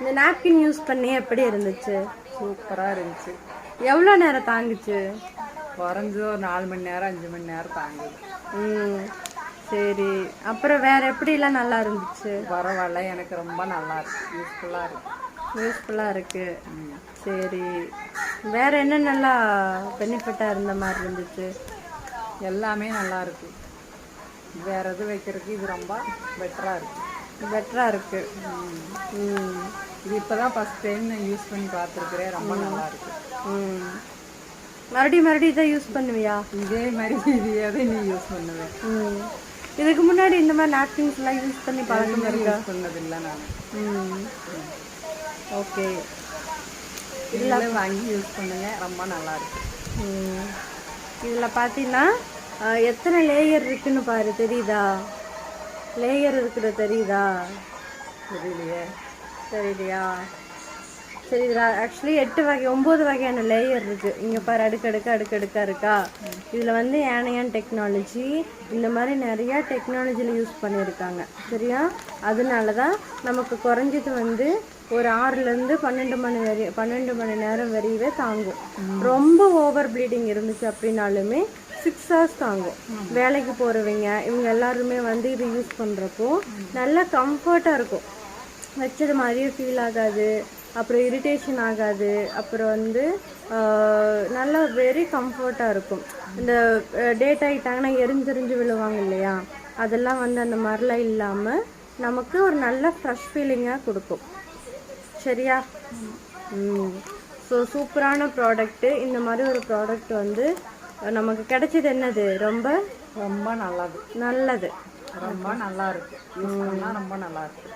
இந்த napkin use பண்ணி எப்படி இருந்துச்சு? சூப்பராக இருந்துச்சு. எவ்வளோ நேரம் தாங்குச்சு? குறைஞ்சு ஒரு 4 மணி நேரம் 5 மணி நேரம் தாங்குது. சரி, அப்புறம் வேற எப்படிலாம் நல்லா இருந்துச்சு? பரவாயில்ல, எனக்கு ரொம்ப நல்லா இருக்கு, யூஸ்ஃபுல்லாக இருக்கு. சரி, வேற என்ன நல்லா பெனிஃபிட்டாக இருந்த மாதிரி இருந்துச்சு? எல்லாமே நல்லா இருக்கு. வேற எது வைக்கிறதுக்கு இது ரொம்ப பெட்டராக இருக்கு. இது இப்போ தான் ஃபஸ்ட் டைம் நான் யூஸ் பண்ணி பார்த்துருக்குறேன். ரொம்ப நல்லா இருக்கு. மறுபடியும் இதை யூஸ் பண்ணுவியா? இதே மாதிரி இதையாவது நீ யூஸ் பண்ணுவேன். இதுக்கு முன்னாடி இந்த மாதிரி நாப்கின்ஸ் எல்லாம் யூஸ் பண்ணி பழக்கம் இருக்கா? யூஸ் பண்ணதில்லை நான். ஓகே, இதெல்லாம் வாங்கி யூஸ் பண்ணுங்க, ரொம்ப நல்லா இருக்கு. இதில் பார்த்தீங்கன்னா எத்தனை லேயர் இருக்குன்னு பாரு, தெரியுதா? லேயர் இருக்கிறது தெரியுதா? தெரியலையா? சரி, இதில் ஆக்சுவலி 9 வகையான லேயர் இருக்குது. இங்கே பாரு, அடுக்கடுக்காக இருக்கா? இதில் வந்து ஏனையான் டெக்னாலஜி, இந்த மாதிரி நிறையா டெக்னாலஜியில் யூஸ் பண்ணியிருக்காங்க. சரியா? அதனால தான் நமக்கு குறைஞ்சது வந்து ஒரு 6லேருந்து 12 மணி நேரம் வரையவே தாங்கும். ரொம்ப ஓவர் ப்ளீடிங் இருந்துச்சு அப்படின்னாலுமே 6 hours தாங்கும். வேலைக்கு போகிறவங்க இவங்க எல்லாருமே வந்து இது யூஸ் பண்ணுறப்போ நல்லா கம்ஃபர்ட்டாக இருக்கும். வச்சது மாதிரியே ஃபீல் ஆகாது, அப்புறம் இரிட்டேஷன் ஆகாது, அப்புறம் வந்து நல்லா வெரி கம்ஃபர்ட்டாக இருக்கும். இந்த டேட் ஆகிட்டாங்கன்னா எரிஞ்செறிஞ்சு விழுவாங்க இல்லையா, அதெல்லாம் வந்து அந்த மாதிரிலாம் இல்லாமல் நமக்கு ஒரு நல்ல ஃப்ரெஷ் ஃபீலிங்காக கொடுக்கும். சரியா? ஸோ சூப்பரான ப்ராடக்ட்டு. இந்த மாதிரி ஒரு ப்ராடக்ட் வந்து நமக்கு கிடைச்சது என்னது? ரொம்ப நல்லது. ரொம்ப நல்லா இருக்கு. யூஸ் பண்ணால் ரொம்ப நல்லா இருக்கு.